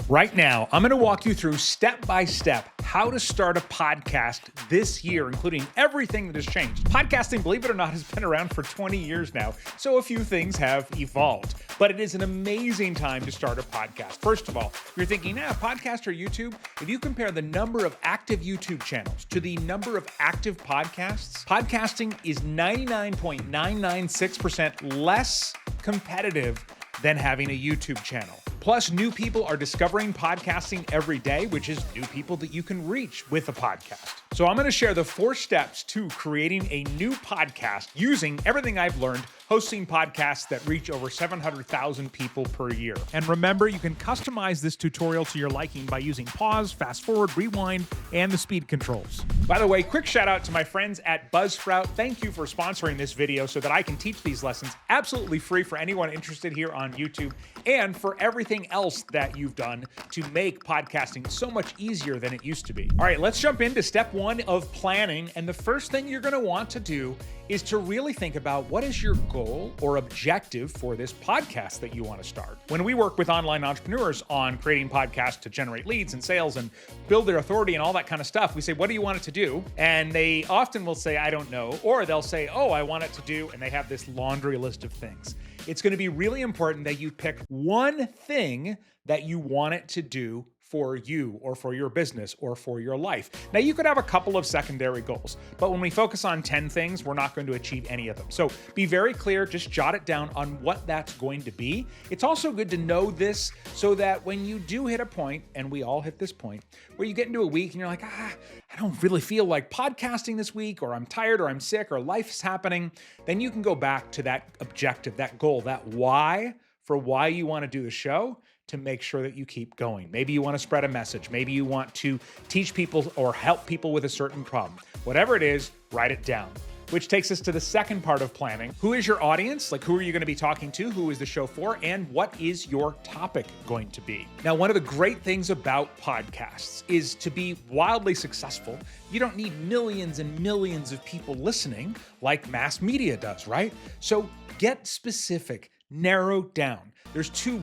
Right now, I'm going to walk you through step by step how to start a podcast this year, including everything that has changed. Podcasting, believe it or not, has been around for 20 years now, so a few things have evolved. But it is an amazing time to start a podcast. First of all, you're thinking, podcast or YouTube? If you compare the number of active YouTube channels to the number of active podcasts, podcasting is 99.996% less competitive than having a YouTube channel. Plus, new people are discovering podcasting every day, which is new people that you can reach with a podcast. So I'm going to share the 4 steps to creating a new podcast using everything I've learned hosting podcasts that reach over 700,000 people per year. And remember, you can customize this tutorial to your liking by using pause, fast forward, rewind, and the speed controls. By the way, quick shout out to my friends at Buzzsprout. Thank you for sponsoring this video so that I can teach these lessons absolutely free for anyone interested here on YouTube, and for everything else that you've done to make podcasting so much easier than it used to be. All right, let's jump into step 1 of planning. And the first thing you're going to want to do is to really think about what is your goal or objective for this podcast that you want to start. When we work with online entrepreneurs on creating podcasts to generate leads and sales and build their authority and all that kind of stuff, we say, what do you want it to do? And they often will say, I don't know. Or they'll say, oh, I want it to do, and they have this laundry list of things. It's going to be really important that you pick one thing that you want it to do for you or for your business or for your life. Now, you could have a couple of secondary goals, but when we focus on 10 things, we're not going to achieve any of them. So be very clear, just jot it down on what that's going to be. It's also good to know this so that when you do hit a point, and we all hit this point, where you get into a week and you're like, I don't really feel like podcasting this week, or I'm tired, or I'm sick, or life's happening, then you can go back to that objective, that goal, that why for why you want to do the show, to make sure that you keep going. Maybe you want to spread a message. Maybe you want to teach people or help people with a certain problem. Whatever it is, write it down. Which takes us to the second part of planning. Who is your audience? Like, who are you going to be talking to? Who is the show for? And what is your topic going to be? Now, one of the great things about podcasts is to be wildly successful, you don't need millions and millions of people listening like mass media does, right? So get specific, narrow down. There's 2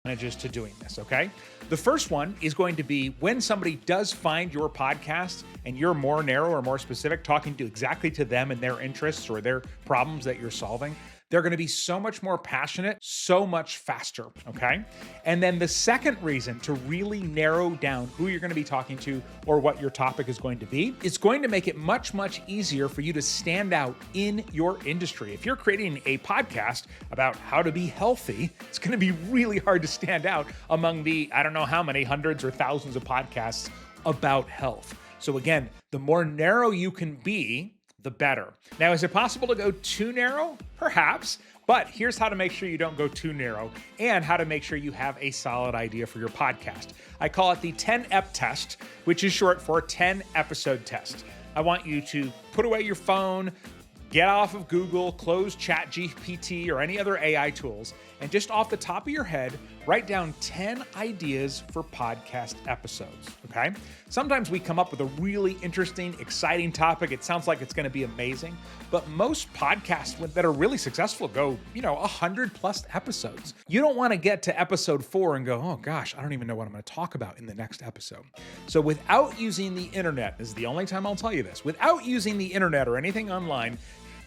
advantages to doing this, okay? The first one is going to be when somebody does find your podcast and you're more narrow or more specific, talking to exactly to them and their interests or their problems that you're solving, they're going to be so much more passionate, so much faster, okay? And then the second reason to really narrow down who you're going to be talking to or what your topic is going to be, it's going to make it much, much easier for you to stand out in your industry. If you're creating a podcast about how to be healthy, it's going to be really hard to stand out among the, I don't know how many hundreds or thousands of podcasts about health. So again, the more narrow you can be, the better. Now, is it possible to go too narrow? Perhaps, but here's how to make sure you don't go too narrow and how to make sure you have a solid idea for your podcast. I call it the 10-ep test, which is short for 10 episode test. I want you to put away your phone, get off of Google, close ChatGPT or any other AI tools, and just off the top of your head, write down 10 ideas for podcast episodes, okay? Sometimes we come up with a really interesting, exciting topic. It sounds like it's going to be amazing, but most podcasts that are really successful go, 100 plus episodes. You don't want to get to episode 4 and go, oh gosh, I don't even know what I'm going to talk about in the next episode. So without using the internet, this is the only time I'll tell you this, without using the internet or anything online,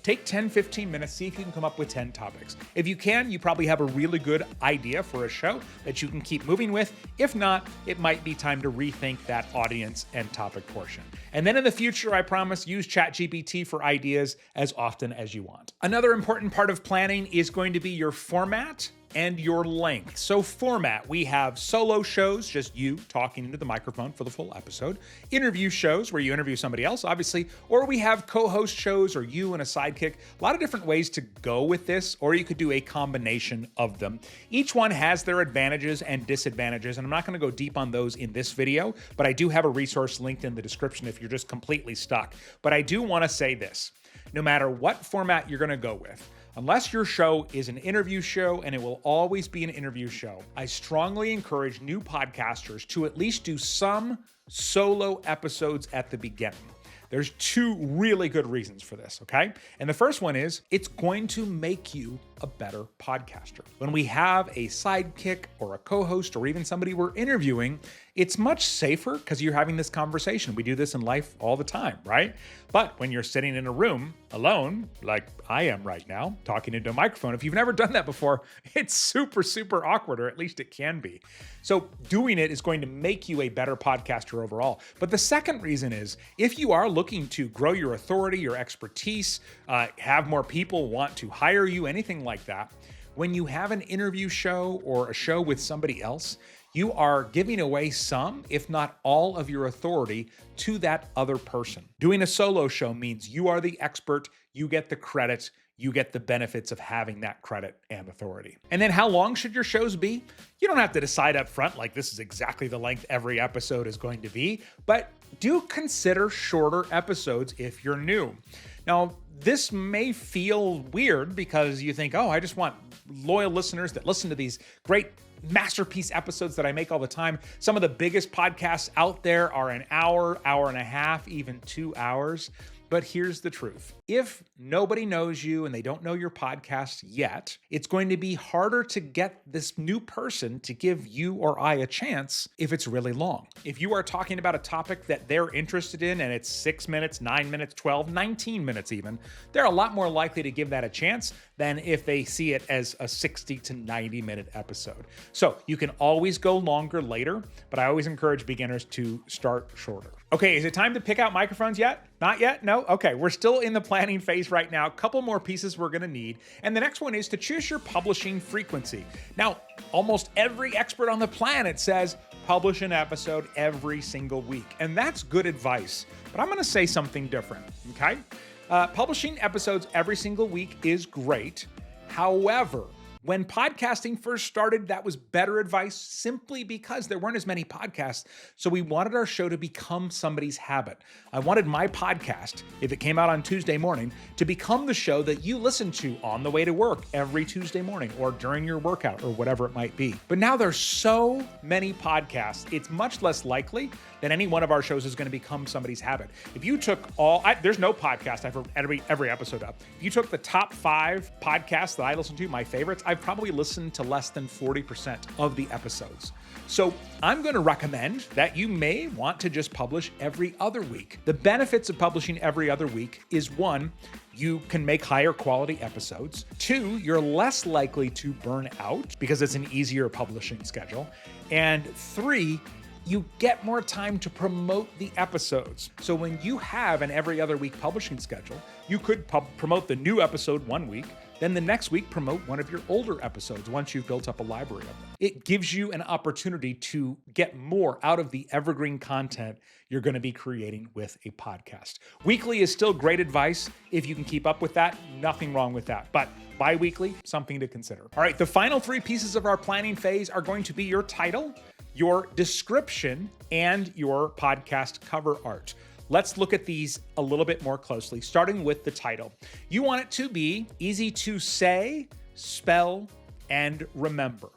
take 10, 15 minutes, see if you can come up with 10 topics. If you can, you probably have a really good idea for a show that you can keep moving with. If not, it might be time to rethink that audience and topic portion. And then in the future, I promise, use ChatGPT for ideas as often as you want. Another important part of planning is going to be your format and your length. So format, we have solo shows, just you talking into the microphone for the full episode, interview shows where you interview somebody else, obviously, or we have co-host shows or you and a sidekick. A lot of different ways to go with this, or you could do a combination of them. Each one has their advantages and disadvantages, and I'm not going to go deep on those in this video, but I do have a resource linked in the description if you're just completely stuck. But I do want to say this, no matter what format you're going to go with, unless your show is an interview show, and it will always be an interview show, I strongly encourage new podcasters to at least do some solo episodes at the beginning. There's 2 really good reasons for this, okay? And the first one is it's going to make you a better podcaster. When we have a sidekick or a co-host or even somebody we're interviewing, it's much safer because you're having this conversation. We do this in life all the time, right? But when you're sitting in a room alone, like I am right now, talking into a microphone, if you've never done that before, it's super, super awkward, or at least it can be. So doing it is going to make you a better podcaster overall. But the second reason is, if you are looking to grow your authority, your expertise, have more people want to hire you, anything like that, when you have an interview show or a show with somebody else, you are giving away some, if not all, of your authority to that other person. Doing a solo show means you are the expert, you get the credit, you get the benefits of having that credit and authority. And then how long should your shows be? You don't have to decide up front, like this is exactly the length every episode is going to be, but do consider shorter episodes if you're new. Now, this may feel weird because you think, oh, I just want loyal listeners that listen to these great masterpiece episodes that I make all the time. Some of the biggest podcasts out there are an hour, hour and a half, even 2 hours. But here's the truth. If nobody knows you and they don't know your podcast yet, it's going to be harder to get this new person to give you or I a chance if it's really long. If you are talking about a topic that they're interested in and it's 6 minutes, 9 minutes, 12, 19 minutes even, they're a lot more likely to give that a chance than if they see it as a 60 to 90 minute episode. So you can always go longer later, but I always encourage beginners to start shorter. Okay, is it time to pick out microphones yet? Not yet? No? Okay, we're still in the planning phase right now. A couple more pieces we're gonna need. And the next one is to choose your publishing frequency. Now, almost every expert on the planet says publish an episode every single week. And that's good advice, but I'm gonna say something different, okay? Publishing episodes every single week is great. However, when podcasting first started, that was better advice simply because there weren't as many podcasts. So we wanted our show to become somebody's habit. I wanted my podcast, if it came out on Tuesday morning, to become the show that you listen to on the way to work every Tuesday morning or during your workout or whatever it might be. But now there's so many podcasts, it's much less likely that any one of our shows is going to become somebody's habit. If you took there's no podcast I've heard every episode of. If you took the top 5 podcasts that I listen to, my favorites, I've probably listened to less than 40% of the episodes. So I'm going to recommend that you may want to just publish every other week. The benefits of publishing every other week is 1, you can make higher quality episodes. 2, you're less likely to burn out because it's an easier publishing schedule. And 3, you get more time to promote the episodes. So when you have an every other week publishing schedule, you could promote the new episode one week, then the next week promote one of your older episodes once you've built up a library of them. It gives you an opportunity to get more out of the evergreen content you're going to be creating with a podcast. Weekly is still great advice. If you can keep up with that, nothing wrong with that. But bi-weekly, something to consider. All right, the final 3 pieces of our planning phase are going to be your title, your description, and your podcast cover art. Let's look at these a little bit more closely, starting with the title. You want it to be easy to say, spell, and remember.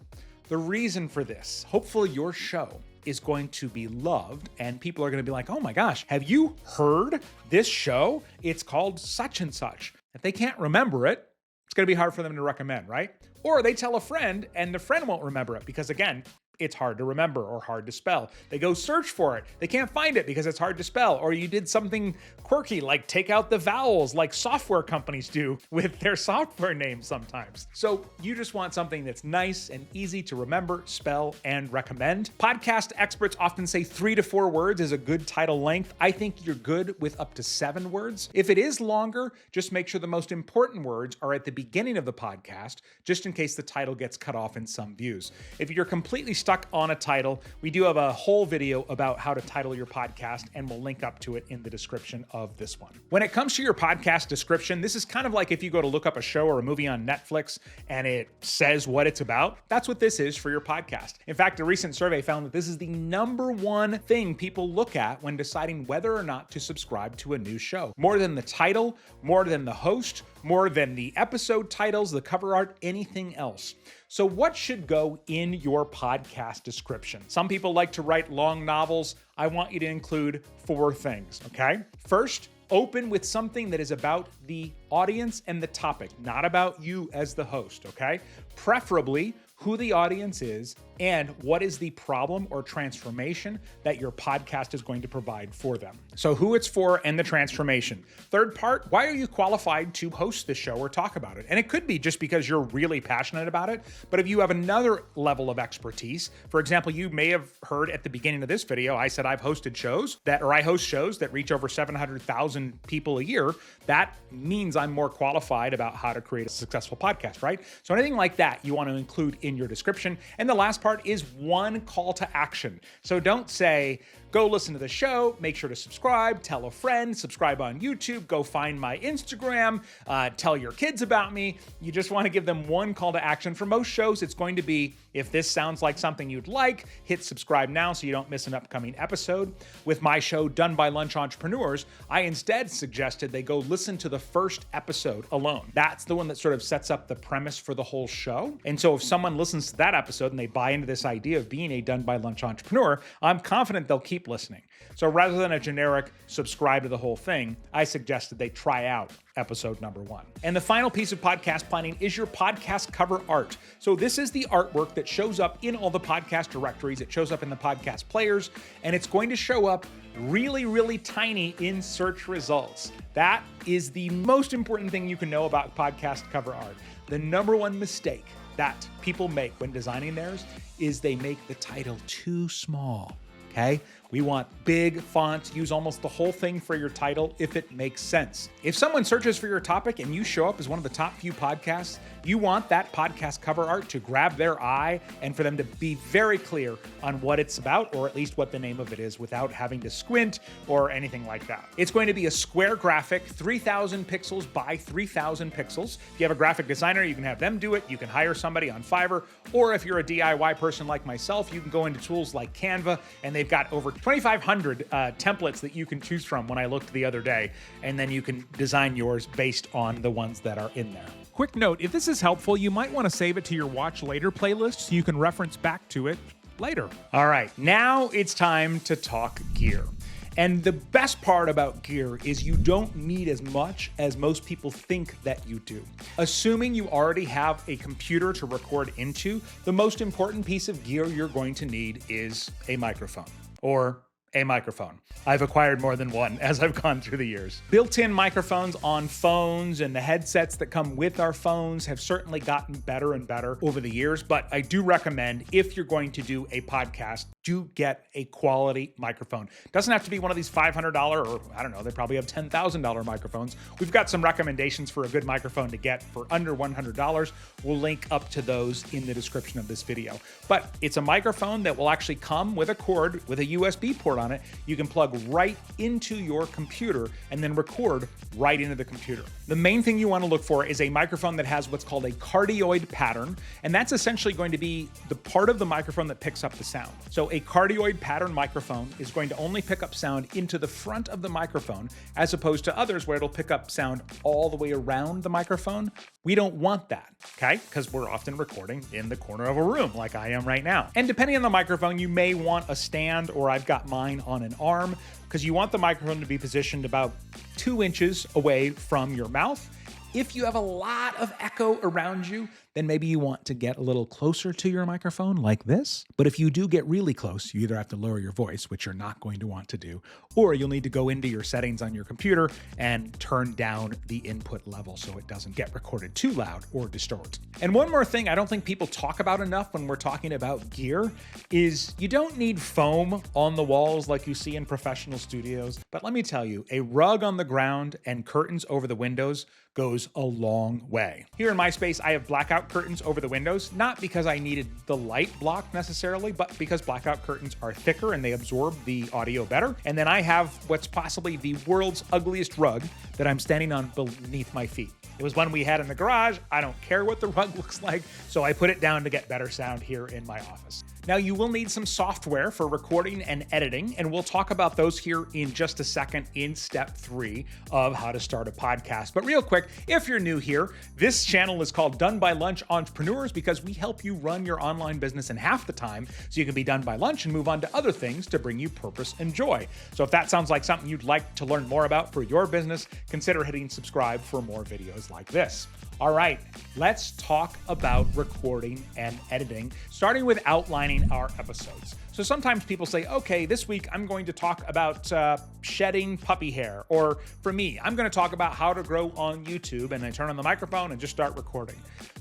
The reason for this, hopefully your show is going to be loved and people are going to be like, oh my gosh, have you heard this show? It's called such and such. If they can't remember it, it's going to be hard for them to recommend, right? Or they tell a friend and the friend won't remember it because, again, it's hard to remember or hard to spell. They go search for it. They can't find it because it's hard to spell. Or you did something quirky like take out the vowels like software companies do with their software names sometimes. So you just want something that's nice and easy to remember, spell, and recommend. Podcast experts often say 3 to 4 words is a good title length. I think you're good with up to 7 words. If it is longer, just make sure the most important words are at the beginning of the podcast, just in case the title gets cut off in some views. If you're completely stuck on a title, we do have a whole video about how to title your podcast, and we'll link up to it in the description of this one. When it comes to your podcast description, this is kind of like if you go to look up a show or a movie on Netflix and it says what it's about. That's what this is for your podcast. In fact, a recent survey found that this is the #1 thing people look at when deciding whether or not to subscribe to a new show. More than the title, more than the host, more than the episode titles, the cover art, anything else. So what should go in your podcast description? Some people like to write long novels. I want you to include 4 things, okay? First, Open with something that is about the audience and the topic, not about you as the host, okay? Preferably who the audience is and what is the problem or transformation that your podcast is going to provide for them. So who it's for and the transformation. Third part, why are you qualified to host the show or talk about it? And it could be just because you're really passionate about it, but if you have another level of expertise, for example, you may have heard at the beginning of this video, I said I host shows that reach over 700,000 people a year. That means I'm more qualified about how to create a successful podcast, right? So anything like that you want to include in your description. And the last part is one call to action. So don't say, go listen to the show, make sure to subscribe, tell a friend, subscribe on YouTube, go find my Instagram, tell your kids about me. You just want to give them one call to action. For most shows, it's going to be, if this sounds like something you'd like, hit subscribe now so you don't miss an upcoming episode. With my show, Done by Lunch Entrepreneurs, I instead suggested they go listen to the first episode alone. That's the one that sort of sets up the premise for the whole show. And so if someone listens to that episode and they buy into this idea of being a Done by Lunch entrepreneur, I'm confident they'll keep listening. So rather than a generic subscribe to the whole thing, I suggested they try out episode number 1. And the final piece of podcast planning is your podcast cover art. So this is the artwork that shows up in all the podcast directories. It shows up in the podcast players, and it's going to show up really, really tiny in search results. That is the most important thing you can know about podcast cover art. The number one mistake that people make when designing theirs is they make the title too small. Okay? We want big fonts. Use almost the whole thing for your title if it makes sense. If someone searches for your topic and you show up as one of the top few podcasts, you want that podcast cover art to grab their eye and for them to be very clear on what it's about, or at least what the name of it is, without having to squint or anything like that. It's going to be a square graphic, 3,000 pixels by 3,000 pixels. If you have a graphic designer, you can have them do it. You can hire somebody on Fiverr, or if you're a DIY person like myself, you can go into tools like Canva, and they've got over 2,500 templates that you can choose from when I looked the other day, and then you can design yours based on the ones that are in there. Quick note, if this is helpful, you might want to save it to your Watch Later playlist so you can reference back to it later. All right, now it's time to talk gear. And the best part about gear is you don't need as much as most people think that you do. Assuming you already have a computer to record into, the most important piece of gear you're going to need is a microphone, or a microphone. I've acquired more than one as I've gone through the years. Built-in microphones on phones and the headsets that come with our phones have certainly gotten better and better over the years, but I do recommend, if you're going to do a podcast, do get a quality microphone. Doesn't have to be one of these $500 or I don't know, they probably have $10,000 microphones. We've got some recommendations for a good microphone to get for under $100. We'll link up to those in the description of this video. But it's a microphone that will actually come with a cord with a USB port on it. You can plug right into your computer and then record right into the computer. The main thing you want to look for is a microphone that has what's called a cardioid pattern, and that's essentially going to be the part of the microphone that picks up the sound. So a cardioid pattern microphone is going to only pick up sound into the front of the microphone, as opposed to others where it'll pick up sound all the way around the microphone. We don't want that, okay? Because we're often recording in the corner of a room like I am right now. And depending on the microphone, you may want a stand, or I've got mine on an arm, because you want the microphone to be positioned about 2 inches away from your mouth. If you have a lot of echo around you, then maybe you want to get a little closer to your microphone like this. But if you do get really close, you either have to lower your voice, which you're not going to want to do, or you'll need to go into your settings on your computer and turn down the input level so it doesn't get recorded too loud or distort. And one more thing I don't think people talk about enough when we're talking about gear is you don't need foam on the walls like you see in professional studios. But let me tell you, a rug on the ground and curtains over the windows goes a long way. Here in my space, I have blackout curtains over the windows, not because I needed the light blocked necessarily, but because blackout curtains are thicker and they absorb the audio better. And then I have what's possibly the world's ugliest rug that I'm standing on beneath my feet. It was one we had in the garage. I don't care what the rug looks like, so I put it down to get better sound here in my office. Now, you will need some software for recording and editing, and we'll talk about those here in just a second in step 3 of how to start a podcast. But real quick, if you're new here, this channel is called Done by Lunch Entrepreneurs because we help you run your online business in half the time so you can be done by lunch and move on to other things to bring you purpose and joy. So if that sounds like something you'd like to learn more about for your business, consider hitting subscribe for more videos like this. All right, let's talk about recording and editing, starting with outlining our episodes. So sometimes people say, okay, this week I'm going to talk about shedding puppy hair. Or for me, I'm going to talk about how to grow on YouTube, and I turn on the microphone and just start recording.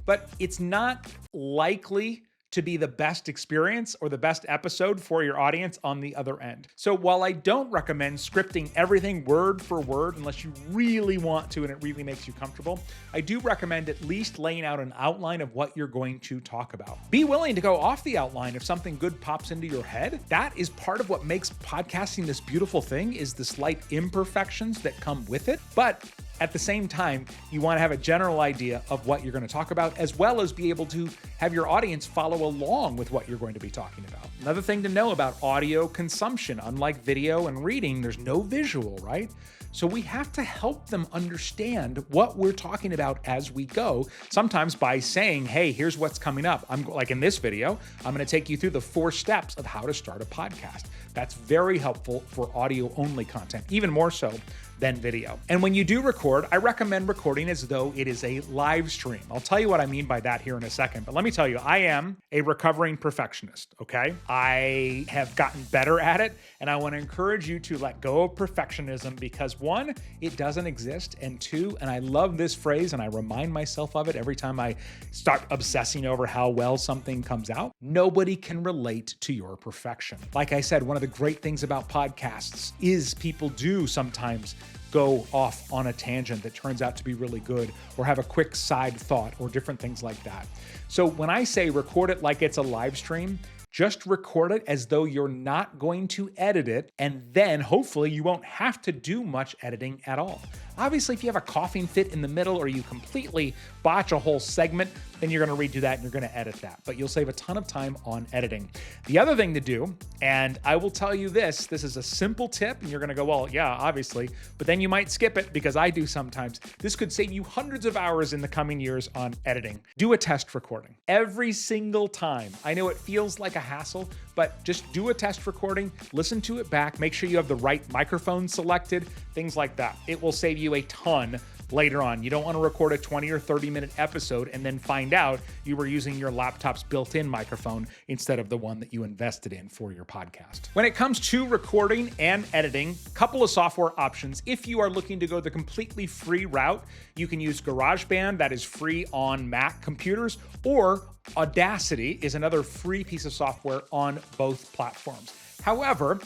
But it's not likely to be the best experience or the best episode for your audience on the other end. So while I don't recommend scripting everything word for word unless you really want to and it really makes you comfortable, I do recommend at least laying out an outline of what you're going to talk about. Be willing to go off the outline if something good pops into your head. That is part of what makes podcasting this beautiful thing, is the slight imperfections that come with it. But at the same time, you want to have a general idea of what you're going to talk about, as well as be able to have your audience follow along with what you're going to be talking about. Another thing to know about audio consumption, unlike video and reading, there's no visual, right? So we have to help them understand what we're talking about as we go, sometimes by saying, hey, here's what's coming up. I'm like in this video, I'm going to take you through the 4 steps of how to start a podcast. That's very helpful for audio only content, even more so than video. And when you do record, I recommend recording as though it is a live stream. I'll tell you what I mean by that here in a second, but let me tell you, I am a recovering perfectionist, okay? I have gotten better at it, and I want to encourage you to let go of perfectionism because 1, it doesn't exist, and 2, and I love this phrase and I remind myself of it every time I start obsessing over how well something comes out, nobody can relate to your perfection. Like I said, one of the great things about podcasts is people do sometimes go off on a tangent that turns out to be really good, or have a quick side thought, or different things like that. So when I say record it like it's a live stream, just record it as though you're not going to edit it, and then hopefully you won't have to do much editing at all. Obviously, if you have a coughing fit in the middle or you completely botch a whole segment, then you're going to redo that and you're going to edit that. But you'll save a ton of time on editing. The other thing to do, and I will tell you this is a simple tip, and you're going to go, well, yeah, obviously, but then you might skip it because I do sometimes. This could save you hundreds of hours in the coming years on editing. Do a test recording every single time. I know it feels like a hassle, but just do a test recording, listen to it back, make sure you have the right microphone selected, things like that. It will save you a ton later on. You don't want to record a 20 or 30-minute episode and then find out you were using your laptop's built-in microphone instead of the one that you invested in for your podcast. When it comes to recording and editing, a couple of software options. If you are looking to go the completely free route, you can use GarageBand, that is free on Mac computers, or Audacity is another free piece of software on both platforms. However,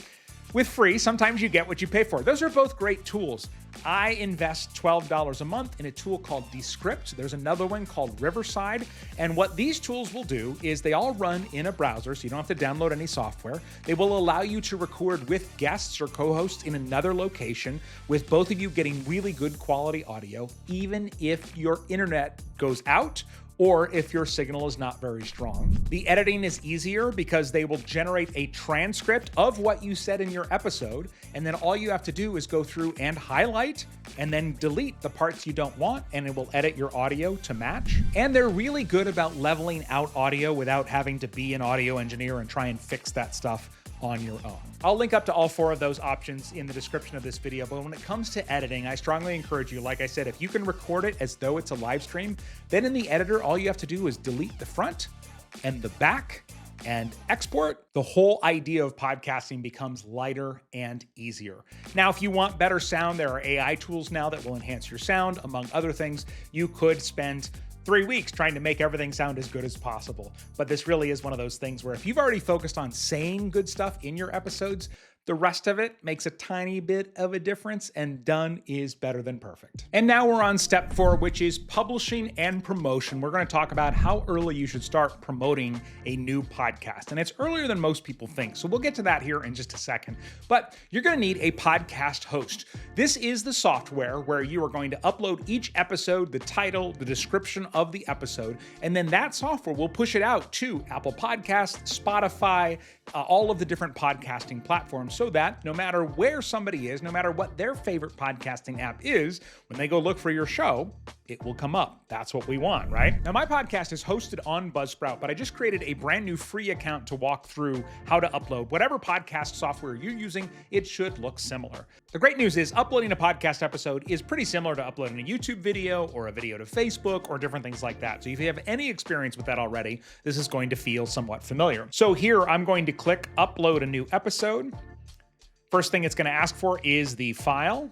with free, sometimes you get what you pay for. Those are both great tools. I invest $12 a month in a tool called Descript. There's another one called Riverside. And what these tools will do is they all run in a browser, so you don't have to download any software. They will allow you to record with guests or co-hosts in another location, with both of you getting really good quality audio, even if your internet goes out or if your signal is not very strong. The editing is easier because they will generate a transcript of what you said in your episode, and then all you have to do is go through and highlight and then delete the parts you don't want, and it will edit your audio to match. And they're really good about leveling out audio without having to be an audio engineer and try and fix that stuff on your own. I'll link up to all 4 of those options in the description of this video, but when it comes to editing, I strongly encourage you, like I said, if you can record it as though it's a live stream, then in the editor, all you have to do is delete the front and the back and export. The whole idea of podcasting becomes lighter and easier. Now, if you want better sound, there are AI tools now that will enhance your sound, among other things. You could spend 3 weeks trying to make everything sound as good as possible. But this really is one of those things where if you've already focused on saying good stuff in your episodes, The rest of it makes a tiny bit of a difference, and done is better than perfect. And now we're on step 4, which is publishing and promotion. We're going to talk about how early you should start promoting a new podcast. And it's earlier than most people think. So we'll get to that here in just a second. But you're going to need a podcast host. This is the software where you are going to upload each episode, the title, the description of the episode, and then that software will push it out to Apple Podcasts, Spotify, all of the different podcasting platforms, so that no matter where somebody is, no matter what their favorite podcasting app is, when they go look for your show, it will come up. That's what we want, right? Now, my podcast is hosted on Buzzsprout, but I just created a brand new free account to walk through how to upload. Whatever podcast software you're using, it should look similar. The great news is uploading a podcast episode is pretty similar to uploading a YouTube video or a video to Facebook or different things like that. So if you have any experience with that already, this is going to feel somewhat familiar. So here I'm going to click upload a new episode. First thing it's going to ask for is the file.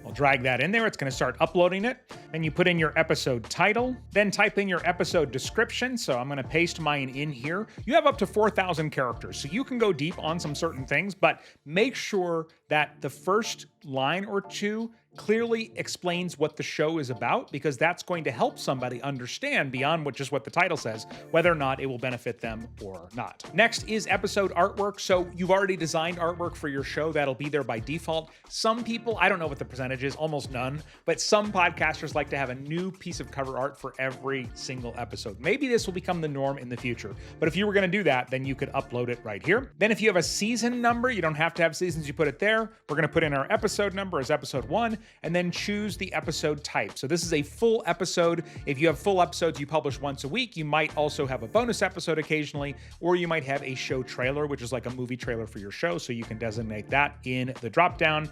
I'll drag that in there. It's going to start uploading it. Then you put in your episode title, then type in your episode description. So I'm going to paste mine in here. You have up to 4,000 characters, so you can go deep on some certain things, but make sure that the first line or two clearly explains what the show is about, because that's going to help somebody understand beyond just what the title says, whether or not it will benefit them or not. Next is episode artwork. So you've already designed artwork for your show. That'll be there by default. Some people, I don't know what the percentage is, almost none, but some podcasters like to have a new piece of cover art for every single episode. Maybe this will become the norm in the future, but if you were going to do that, then you could upload it right here. Then if you have a season number, you don't have to have seasons, you put it there. We're going to put in our episode number as episode 1, and then choose the episode type. So this is a full episode. If you have full episodes you publish once a week, you might also have a bonus episode occasionally, or you might have a show trailer, which is like a movie trailer for your show. So you can designate that in the dropdown.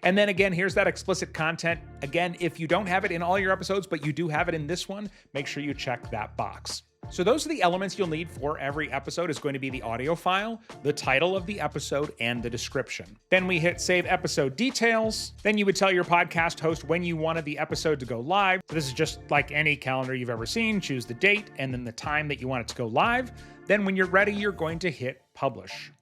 And then again, here's that explicit content. Again, if you don't have it in all your episodes, but you do have it in this one, make sure you check that box. So those are the elements you'll need for every episode. Is going to be the audio file, the title of the episode, and the description. Then we hit save episode details. Then you would tell your podcast host when you wanted the episode to go live. So this is just like any calendar you've ever seen. Choose the date and then the time that you want it to go live. Then when you're ready, you're going to hit publish.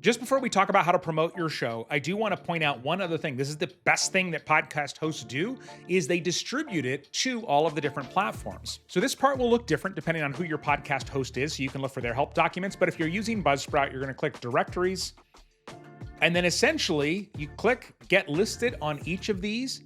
Just before we talk about how to promote your show, I do want to point out one other thing. This is the best thing that podcast hosts do, is they distribute it to all of the different platforms. So this part will look different depending on who your podcast host is, so you can look for their help documents. But if you're using Buzzsprout, you're going to click directories, and then essentially you click get listed on each of these,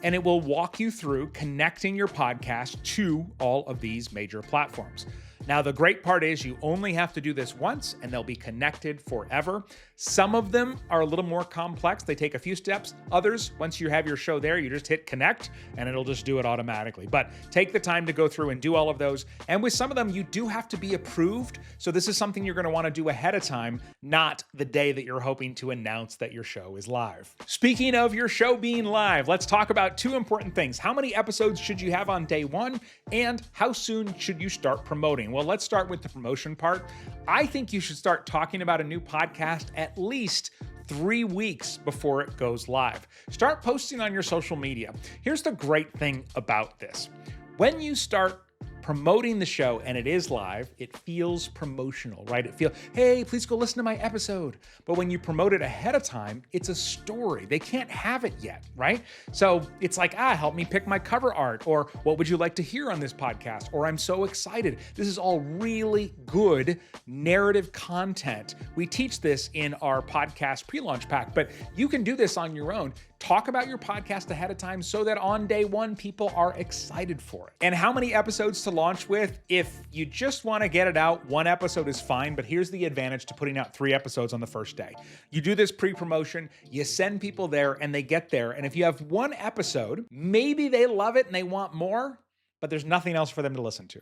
and it will walk you through connecting your podcast to all of these major platforms. Now, the great part is you only have to do this once and they'll be connected forever. Some of them are a little more complex. They take a few steps. Others, once you have your show there, you just hit connect and it'll just do it automatically. But take the time to go through and do all of those. And with some of them, you do have to be approved. So this is something you're going to want to do ahead of time, not the day that you're hoping to announce that your show is live. Speaking of your show being live, let's talk about two important things. How many episodes should you have on day one? And how soon should you start promoting? Well, let's start with the promotion part. I think you should start talking about a new podcast at least 3 weeks before it goes live. Start posting on your social media. Here's the great thing about this. When you start promoting the show and it is live, it feels promotional, right? It feels, hey, please go listen to my episode. But when you promote it ahead of time, it's a story. They can't have it yet, right? So it's like, help me pick my cover art, or what would you like to hear on this podcast? Or I'm so excited. This is all really good narrative content. We teach this in our podcast pre-launch pack, but you can do this on your own. Talk about your podcast ahead of time so that on day one, people are excited for it. And how many episodes to launch with? If you just want to get it out, 1 episode is fine, but here's the advantage to putting out 3 episodes on the first day. You do this pre-promotion, you send people there and they get there. And if you have 1 episode, maybe they love it and they want more, but there's nothing else for them to listen to.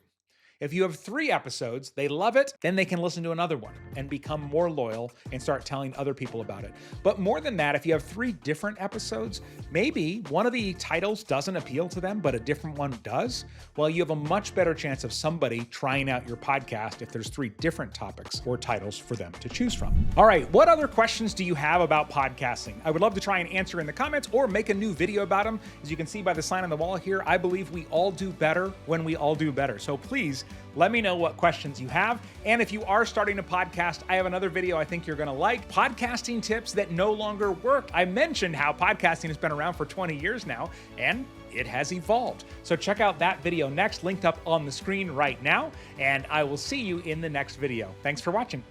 If you have 3 episodes, they love it, then they can listen to another one and become more loyal and start telling other people about it. But more than that, if you have 3 different episodes, maybe one of the titles doesn't appeal to them, but a different one does. Well, you have a much better chance of somebody trying out your podcast if there's 3 different topics or titles for them to choose from. All right, what other questions do you have about podcasting? I would love to try and answer in the comments or make a new video about them. As you can see by the sign on the wall here, I believe we all do better when we all do better. So please Let me know what questions you have. And if you are starting a podcast, I have another video I think you're gonna like. Podcasting tips that no longer work. I mentioned how podcasting has been around for 20 years now, and it has evolved. So check out that video next, linked up on the screen right now, and I will see you in the next video. Thanks for watching.